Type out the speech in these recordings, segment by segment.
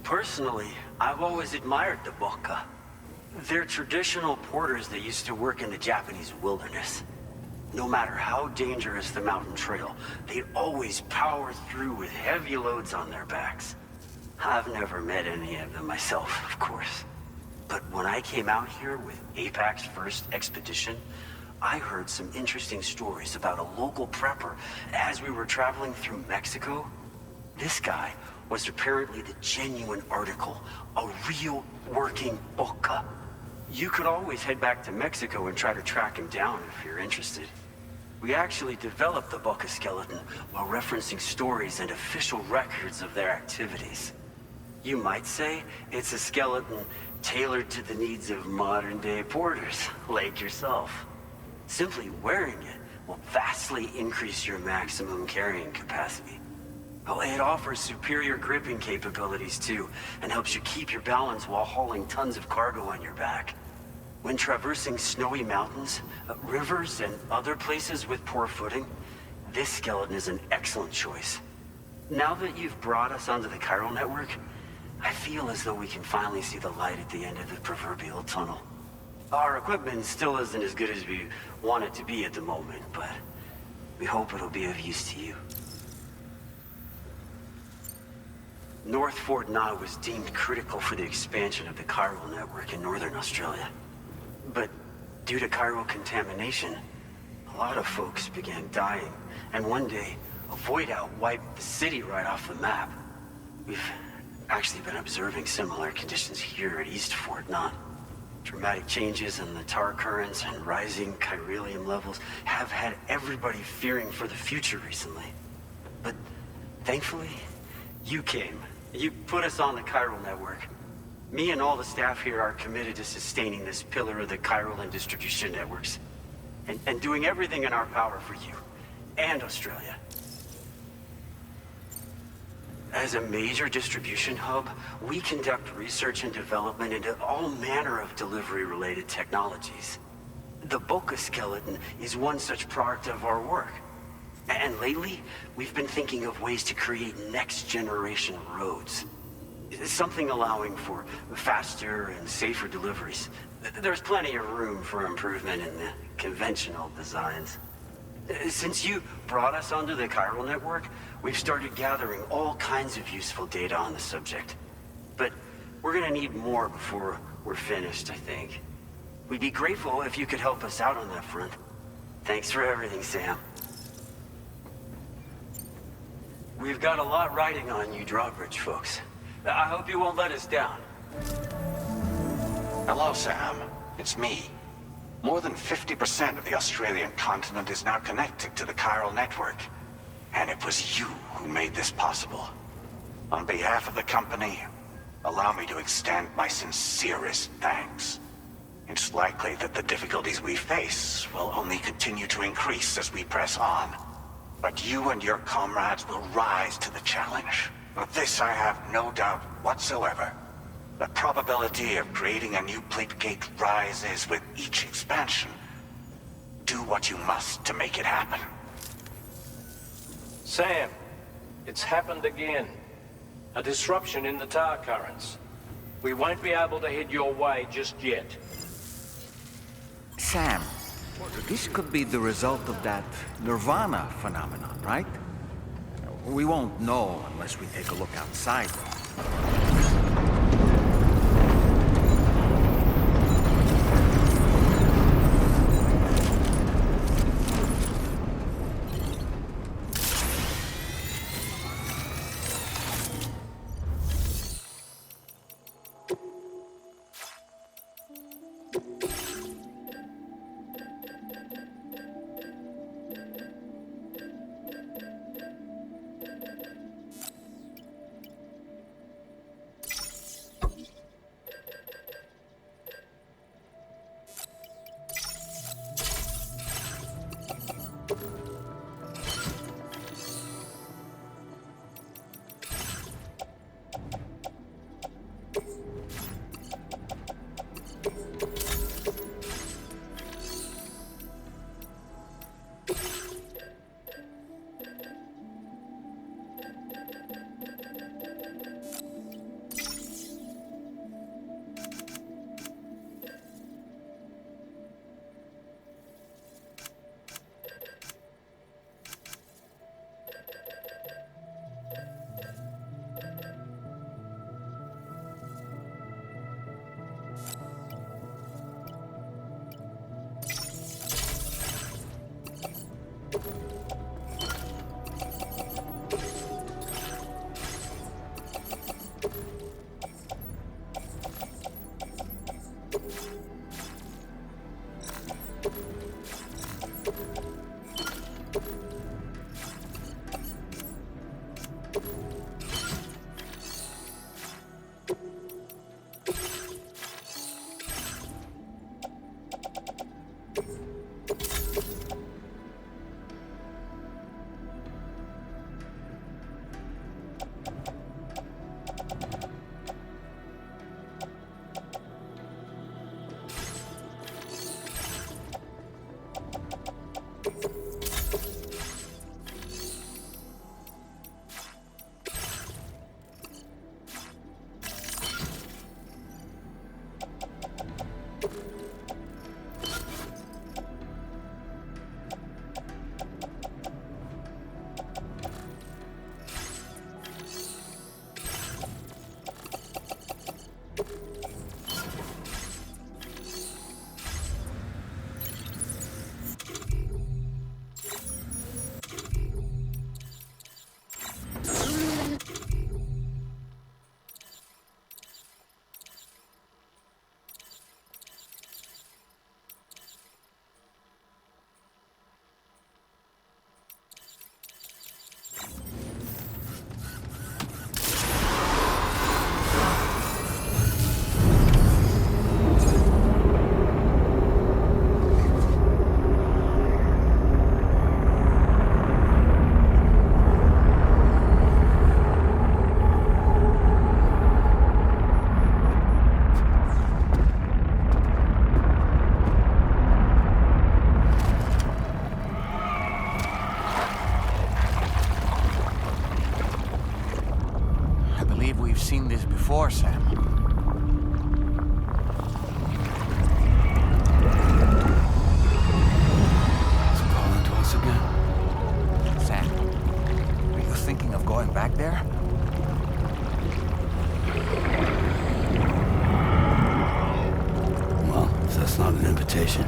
Personally, I've always admired the Boka. They're traditional porters that used to work in the Japanese wilderness. No matter how dangerous the mountain trail, they'd always power through with heavy loads on their backs. I've never met any of them myself, of course. But when I came out here with APAC's first expedition, I heard some interesting stories about a local prepper as we were traveling through Mexico. This guy was apparently the genuine article, a real working Boka. You could always head back to Mexico and try to track him down if you're interested. We actually developed the Boka skeleton while referencing stories and official records of their activities. You might say it's a skeleton tailored to the needs of modern-day porters, like yourself. Simply wearing it will vastly increase your maximum carrying capacity. Oh, it offers superior gripping capabilities too, and helps you keep your balance while hauling tons of cargo on your back. When traversing snowy mountains, rivers, and other places with poor footing, this skeleton is an excellent choice. Now that you've brought us onto the chiral network, I feel as though we can finally see the light at the end of the proverbial tunnel. Our equipment still isn't as good as we want it to be at the moment, but we hope it'll be of use to you. North Fort Knott was deemed critical for the expansion of the chiral network in northern Australia. But due to chiral contamination, a lot of folks began dying, and one day, a void out wiped the city right off the map. We've actually been observing similar conditions here at East Fort Knott. Dramatic changes in the tar currents and rising chiralium levels have had everybody fearing for the future recently. But thankfully, you came. You put us on the chiral network. Me and all the staff here are committed to sustaining this pillar of the chiral and distribution networks. And doing everything in our power for you and Australia. As a major distribution hub, we conduct research and development into all manner of delivery-related technologies. The Boka skeleton is one such product of our work. And lately, we've been thinking of ways to create next-generation roads. Something allowing for faster and safer deliveries. There's plenty of room for improvement in the conventional designs. Since you brought us onto the chiral network, we've started gathering all kinds of useful data on the subject. But we're gonna need more before we're finished, I think. We'd be grateful if you could help us out on that front. Thanks for everything, Sam. We've got a lot riding on you drawbridge folks. I hope you won't let us down. Hello, Sam. It's me. More than 50% of the Australian continent is now connected to the chiral network. And it was you who made this possible. On behalf of the company, allow me to extend my sincerest thanks. It's likely that the difficulties we face will only continue to increase as we press on. But you and your comrades will rise to the challenge. Of this I have no doubt whatsoever. The probability of creating a new plate gate rises with each expansion. Do what you must to make it happen. Sam, it's happened again. A disruption in the tar currents. We won't be able to head your way just yet. Sam, this could be the result of that Nirvana phenomenon, right? We won't know unless we take a look outside. believe we've seen this before, Sam. It's calling to us again. Sam, are you thinking of going back there? Well, if that's not an invitation.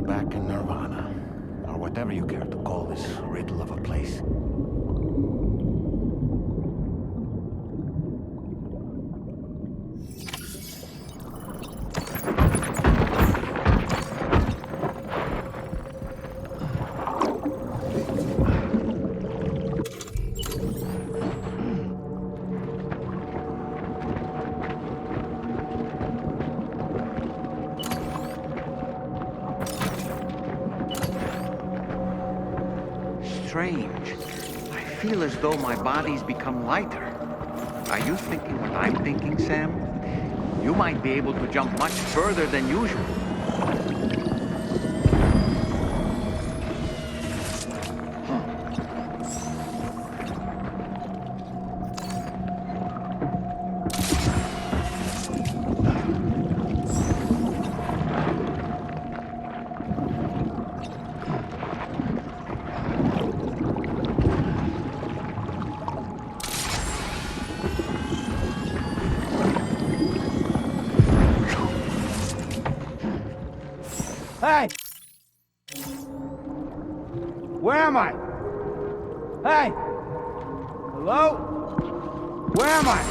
Back in Nirvana, or whatever you care to call this riddle of a place. Strange. I feel as though my body's become lighter. Are you thinking what I'm thinking, Sam? You might be able to jump much further than usual. Hey! Where am I? Hey! Hello? Where am I?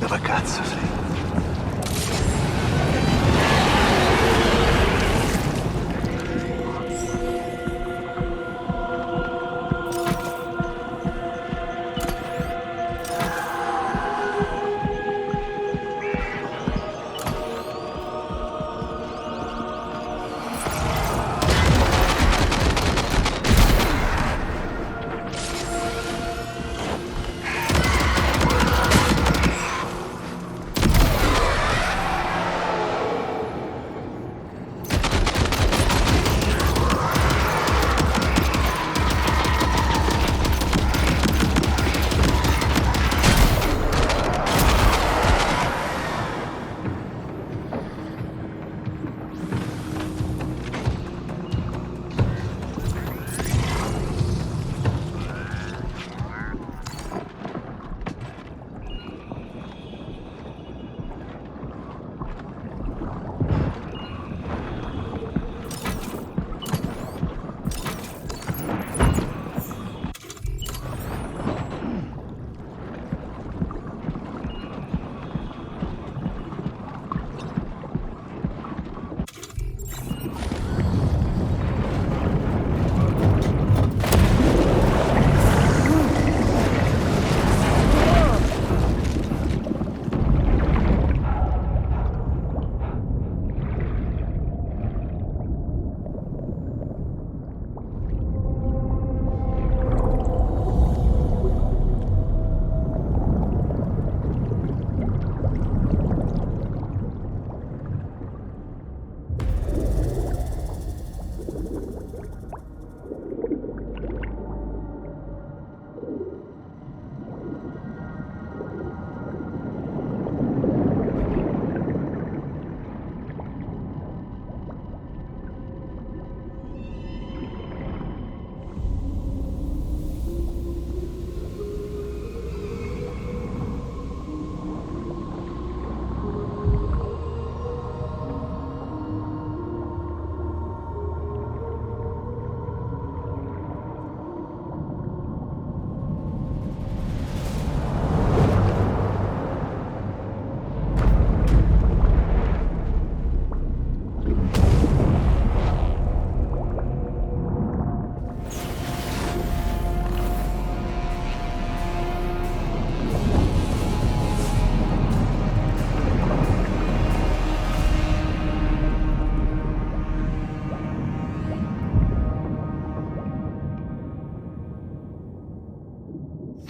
Dove cazzo sei?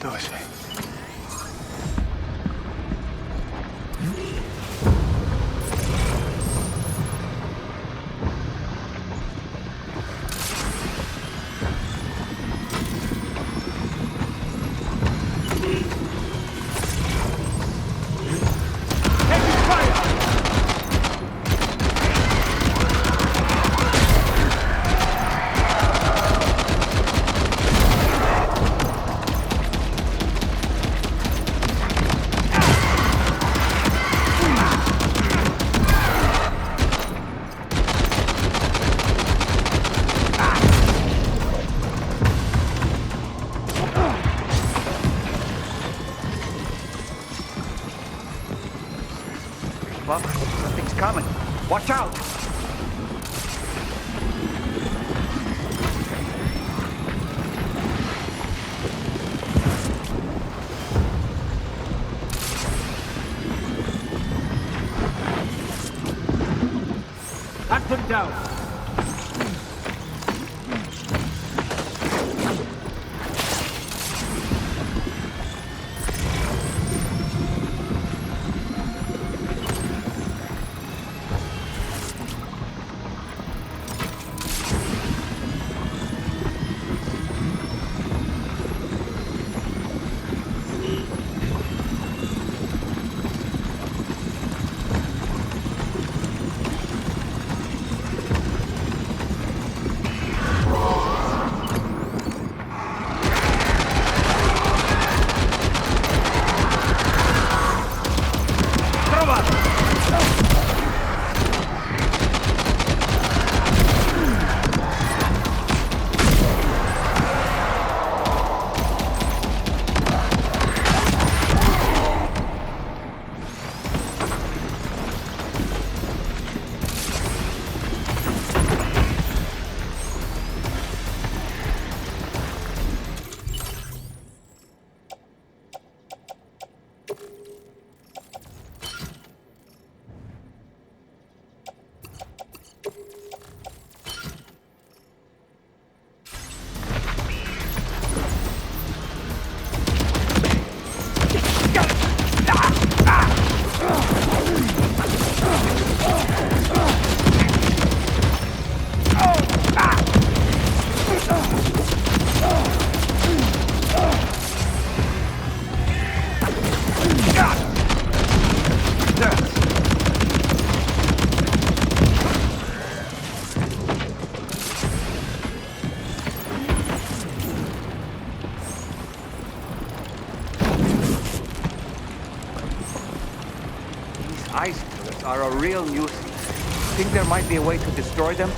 Dove sei? Look, something's coming. Watch out! Hunt them down. ice pillars are a real nuisance. Think there might be a way to destroy them?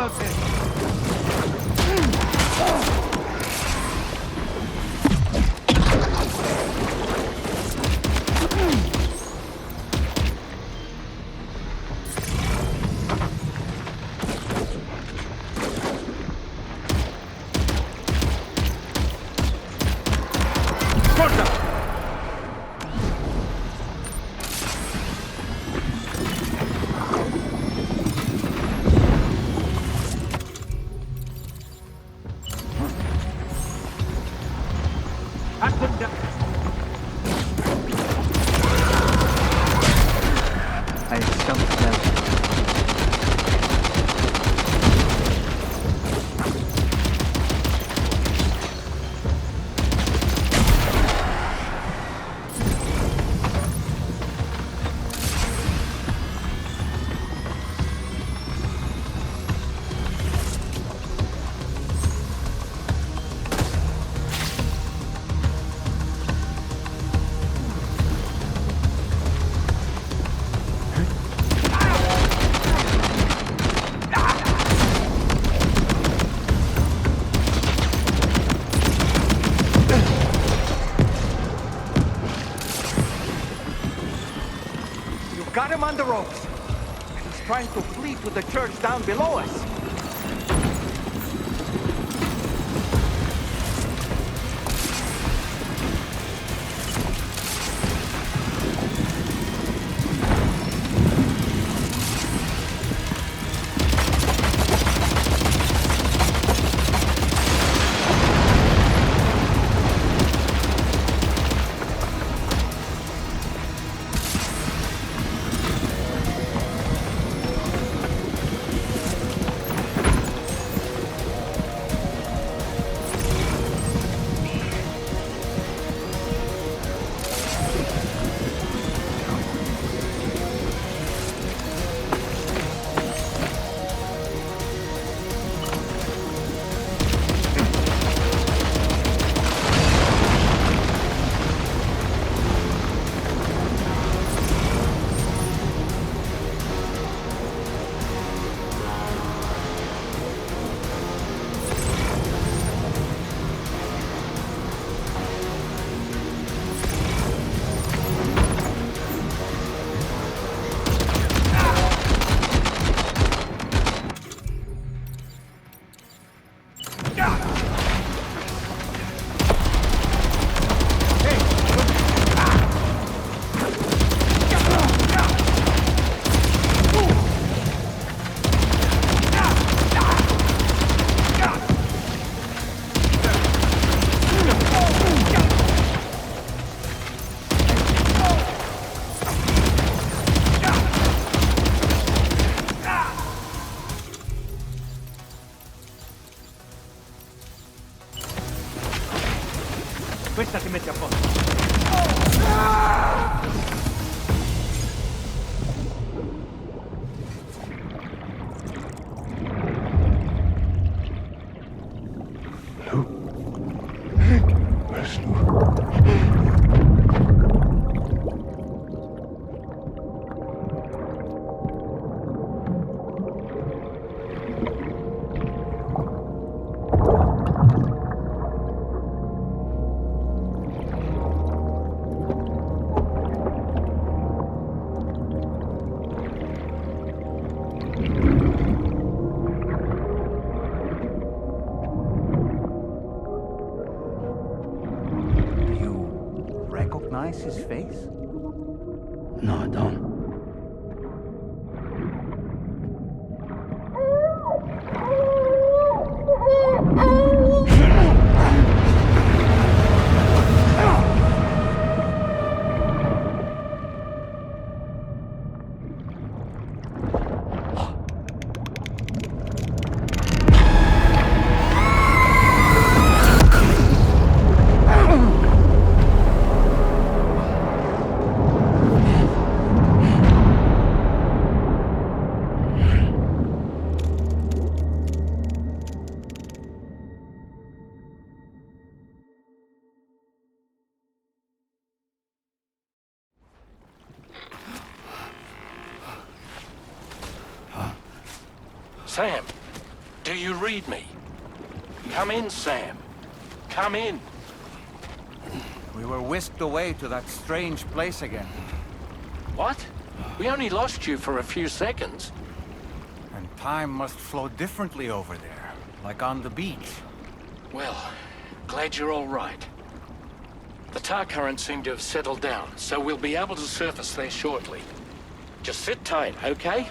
help him. I stumped them. Got him on the ropes. He's trying to flee to the church down below us. Questa ti mette a posto. Recognize his face? No, I don't. Sam, Do you read me? Come in, Sam. Come in. We were whisked away to that strange place again. What? We only lost you for a few seconds. And time must flow differently over there, like on the beach. Well, glad you're all right. The tar currents seem to have settled down, so we'll be able to surface there shortly. Just sit tight, okay?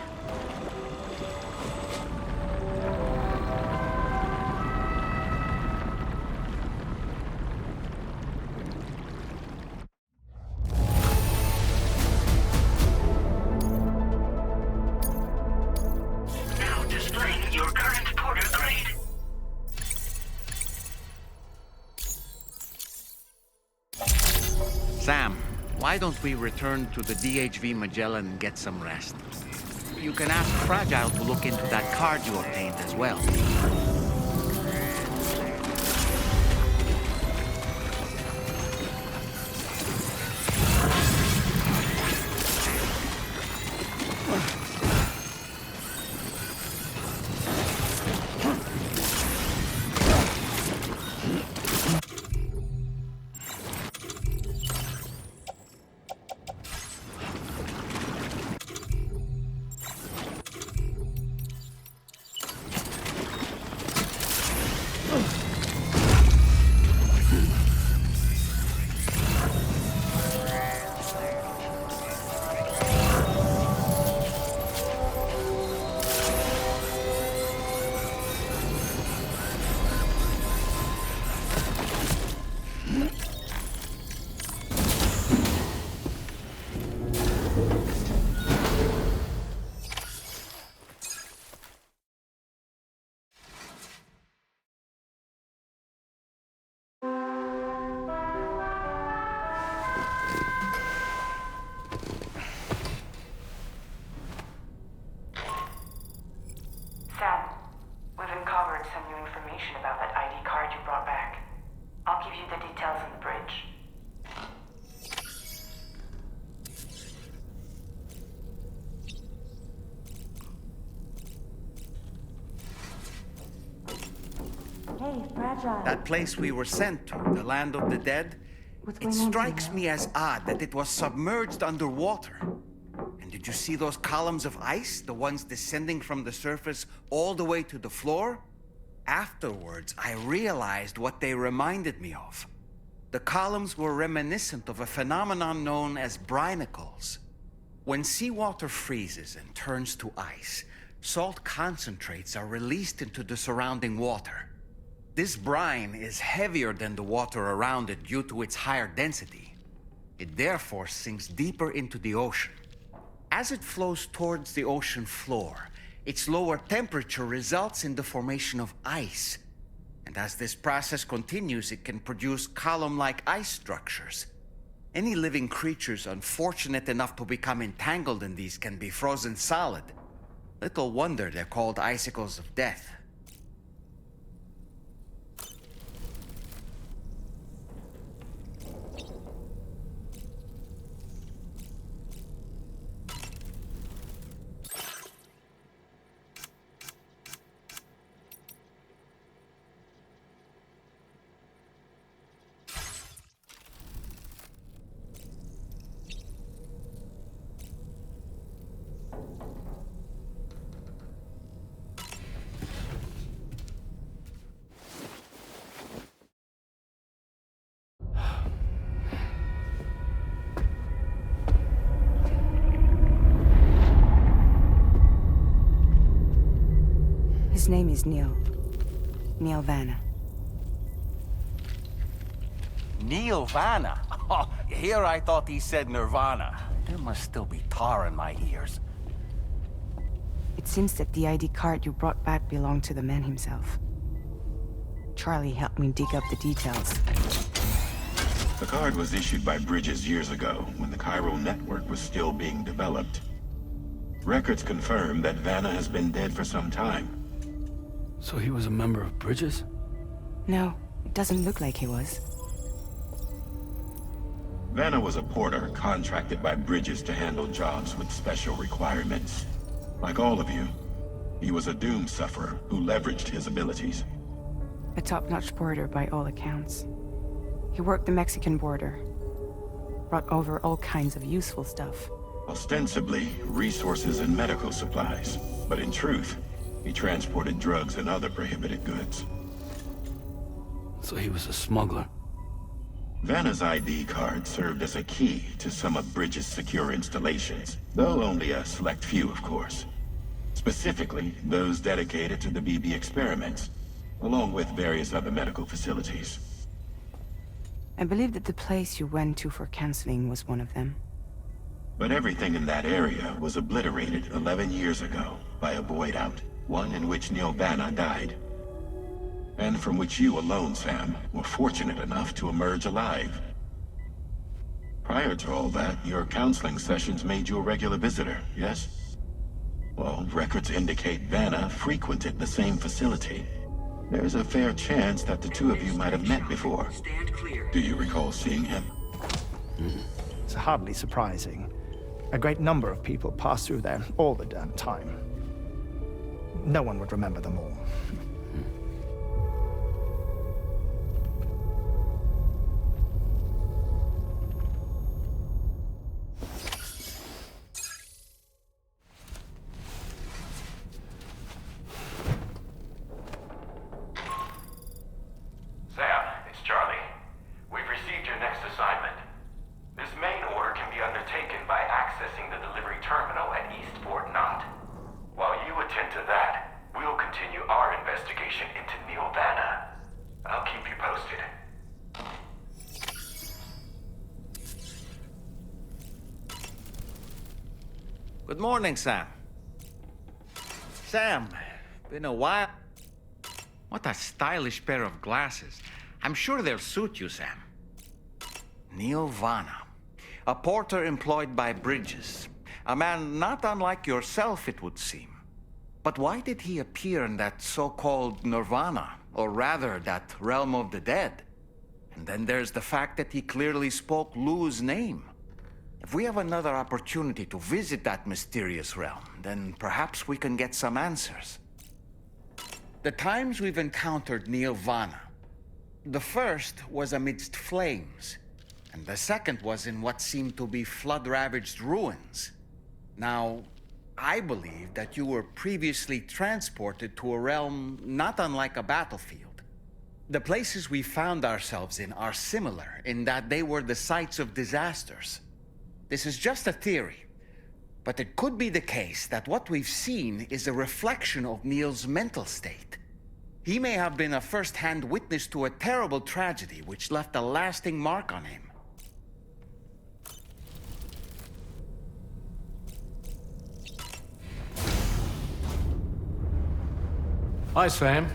Now displaying your current porter grade. Sam, why don't we return to the DHV Magellan and get some rest? You can ask Fragile to look into that card you obtained as well. Sam, we've uncovered some new information about that ID card you brought back. I'll give you the details on the bridge. Hey, Fragile. That place we were sent to, the land of the dead, What's it going on strikes here? me as odd that it was submerged underwater. And did you see those columns of ice, the ones descending from the surface all the way to the floor? Afterwards, I realized what they reminded me of. The columns were reminiscent of a phenomenon known as brinicles. When seawater freezes and turns to ice, salt concentrates are released into the surrounding water. This brine is heavier than the water around it due to its higher density. It therefore sinks deeper into the ocean. As it flows towards the ocean floor, its lower temperature results in the formation of ice. And as this process continues, it can produce column-like ice structures. Any living creatures unfortunate enough to become entangled in these can be frozen solid. Little wonder they're called icicles of death. His name is Neil. Neil Vanna. Neil Vanna? Oh, here I thought he said Nirvana. There must still be tar in my ears. It seems that the ID card you brought back belonged to the man himself. Charlie helped me dig up the details. The card was issued by Bridges years ago, when the chiral network was still being developed. Records confirm that Vanna has been dead for some time. So he was a member of Bridges? No, it doesn't look like he was. Vanna was a porter contracted by Bridges to handle jobs with special requirements. Like all of you, He was a doom sufferer who leveraged his abilities. A top-notch porter by all accounts. He worked the Mexican border. Brought over all kinds of useful stuff. Ostensibly, resources and medical supplies. But in truth, he transported drugs and other prohibited goods. So he was a smuggler. Vanna's ID card served as a key to some of Bridges' secure installations, though only a select few, of course. Specifically, those dedicated to the BB experiments, along with various other medical facilities. I believe that the place you went to for counseling was one of them. But everything in that area was obliterated 11 years ago by a void out, one in which Neil Vanna died. And from which you alone, Sam, were fortunate enough to emerge alive. Prior to all that, your counseling sessions made you a regular visitor, yes? Well, records indicate Vanna frequented the same facility. There's a fair chance that the two of you might have met before. Do you recall seeing him? It's hardly surprising. A great number of people pass through there all the damn time. No one would remember them all. Sam, it's Charlie. We've received your next assignment. This main order can be undertaken by accessing the delivery terminal at Eastport Knot. While you attend to that, we'll continue our investigation into Neil Vanna. I'll keep you posted. Good morning, Sam. Sam, been a while. What a stylish pair of glasses. I'm sure they'll suit you, Sam. Neil Vanna, a porter employed by Bridges. A man not unlike yourself, it would seem. But why did he appear in that so-called nirvana, or rather, that realm of the dead? And then there's the fact that he clearly spoke Lou's name. If we have another opportunity to visit that mysterious realm, then perhaps we can get some answers. The times we've encountered Neil Vanna, the first was amidst flames, and the second was in what seemed to be flood-ravaged ruins. Now, I believe that you were previously transported to a realm not unlike a battlefield. The places we found ourselves in are similar in that they were the sites of disasters. This is just a theory, but it could be the case that what we've seen is a reflection of Neil's mental state. He may have been a first-hand witness to a terrible tragedy which left a lasting mark on him. Hi, Sam.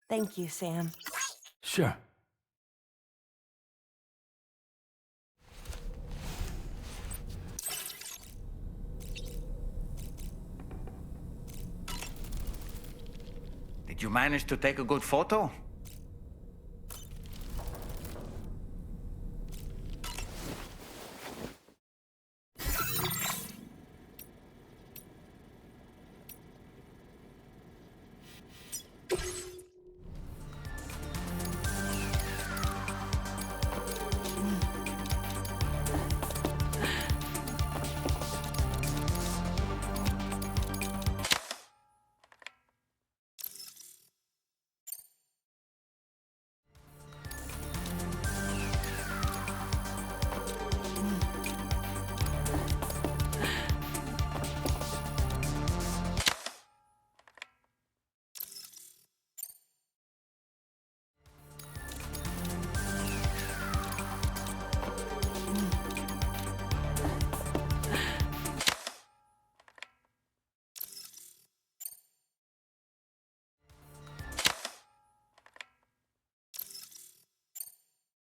Thank you, Sam. Sure. Did you manage to take a good photo?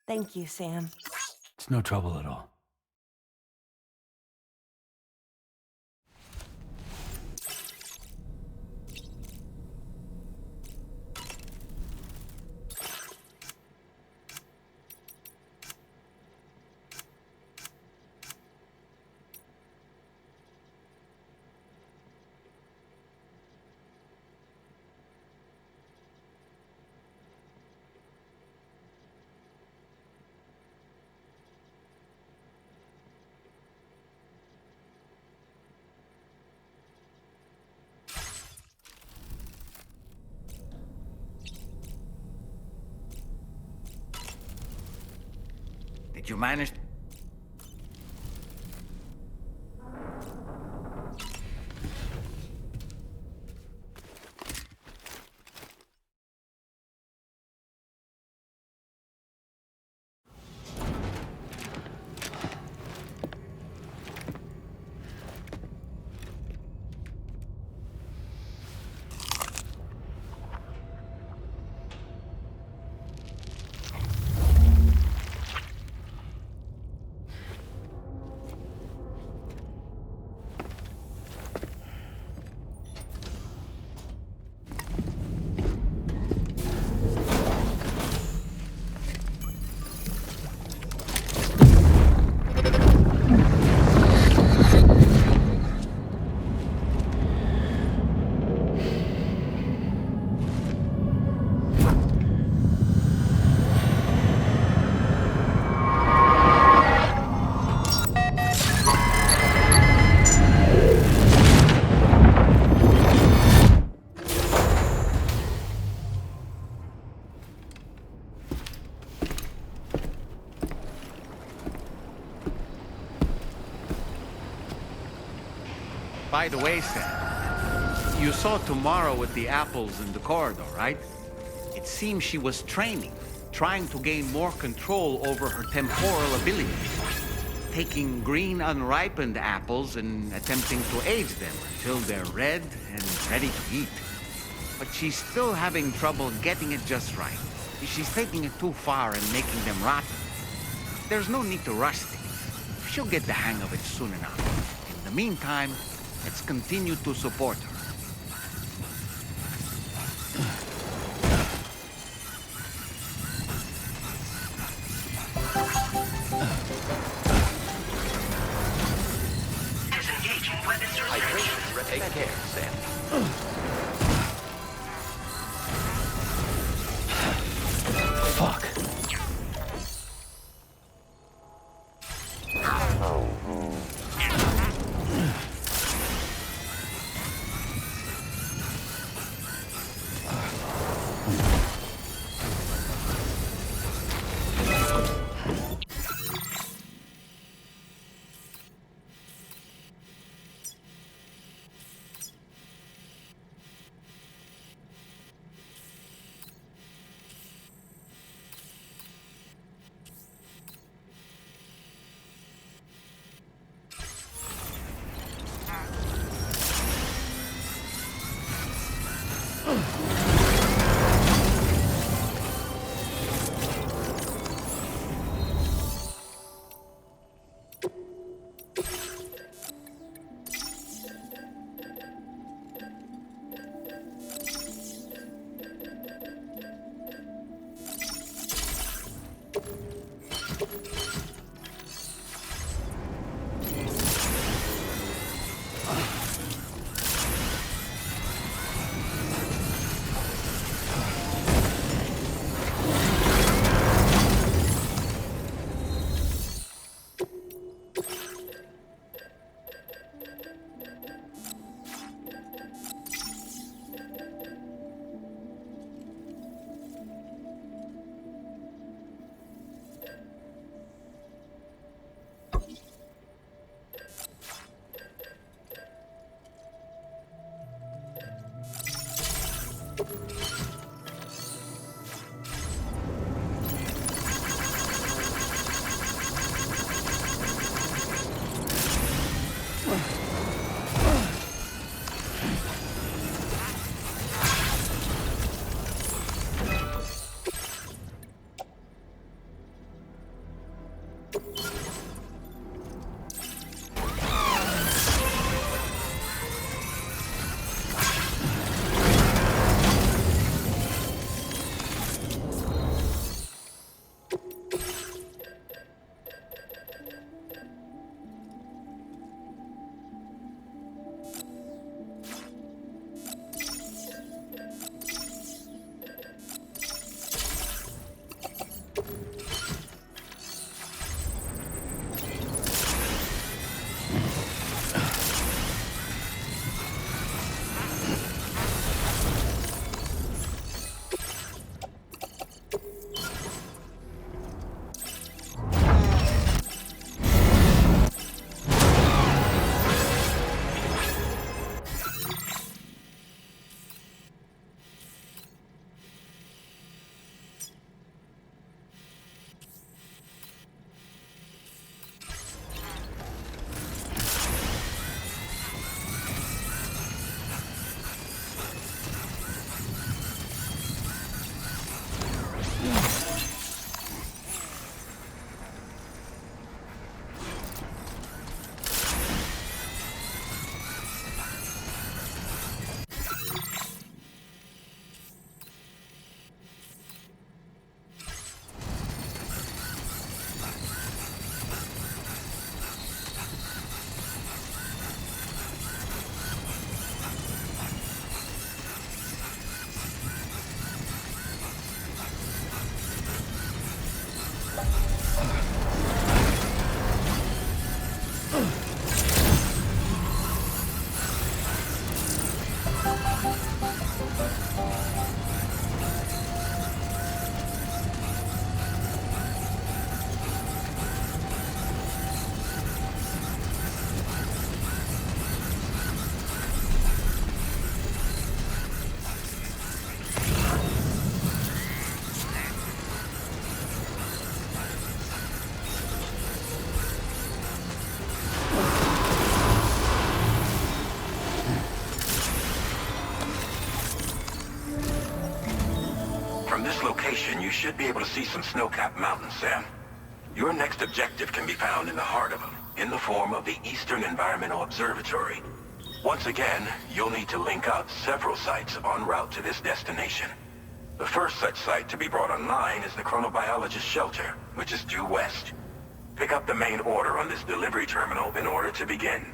Thank you, Sam. It's no trouble at all. Did you manage? By the way, Sam, you saw Tomorrow with the apples in the corridor, right? It seems she was training, trying to gain more control over her temporal abilities, taking green unripened apples and attempting to age them until they're red and ready to eat. But she's still having trouble getting it just right. She's taking it too far and making them rotten. There's no need to rush things. She'll get the hang of it soon enough. In the meantime, let's continue to support her. Disengaging weapons restrictions. Take care, Sam. Fuck. From this location, you should be able to see some snow-capped mountains, Sam. Your next objective can be found in the heart of them, in the form of the Eastern Environmental Observatory. Once again, you'll need to link up several sites en route to this destination. The first such site to be brought online is the Chronobiologist Shelter, which is due west. Pick up the main order on this delivery terminal in order to begin.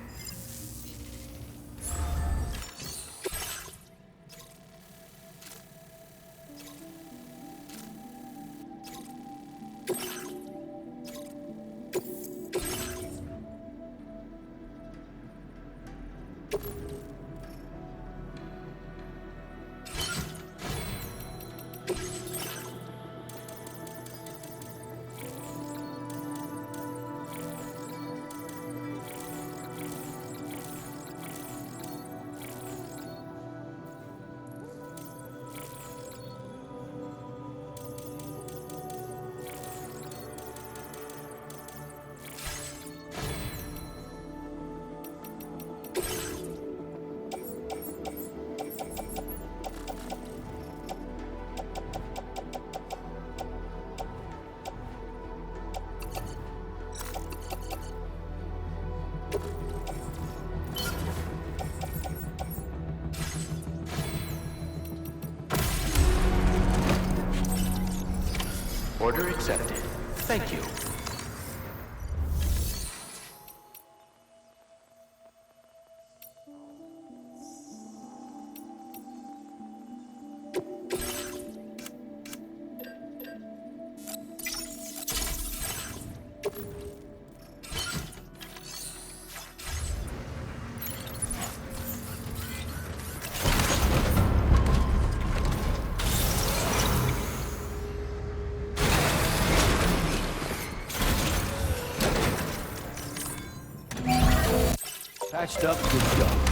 Order accepted. Thank you. Patched up, good to go.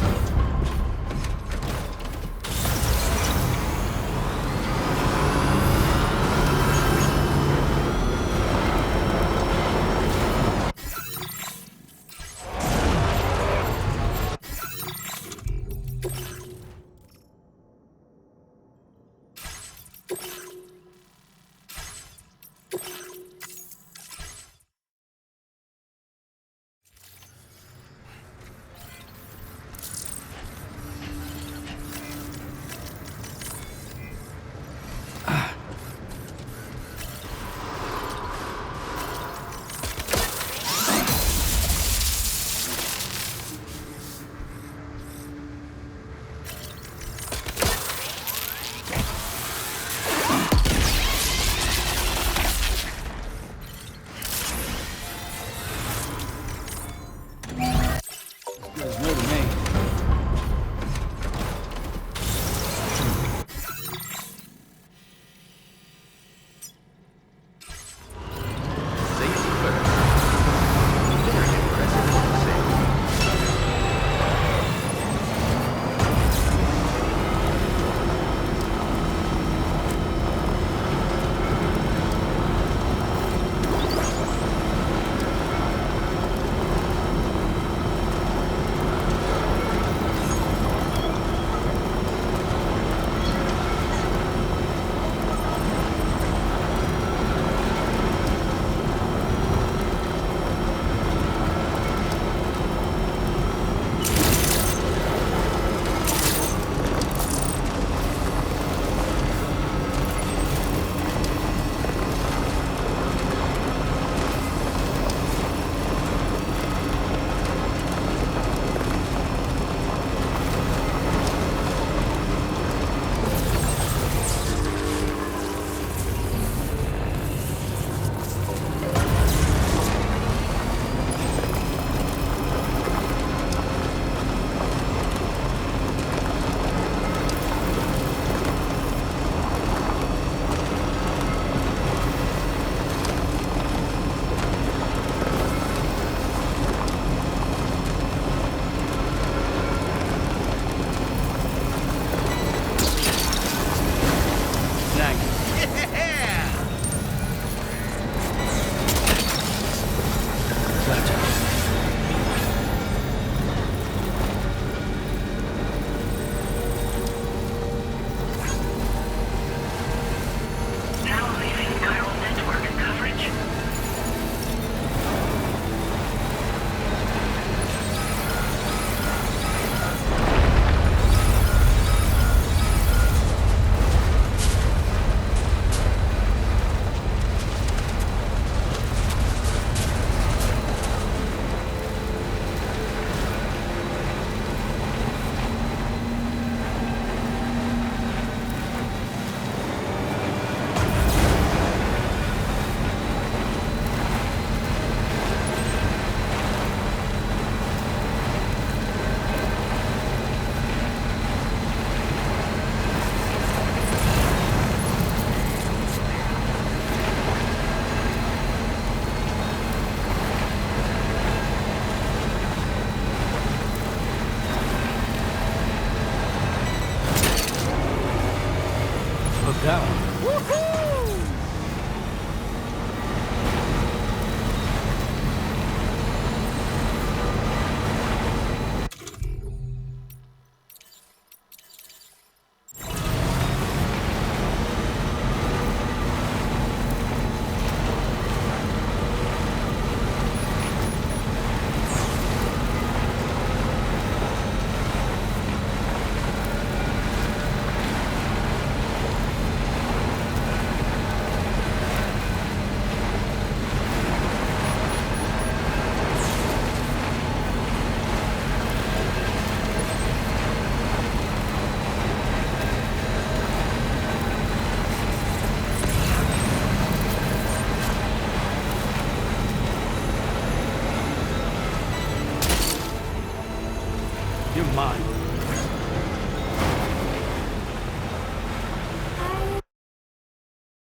You're mine.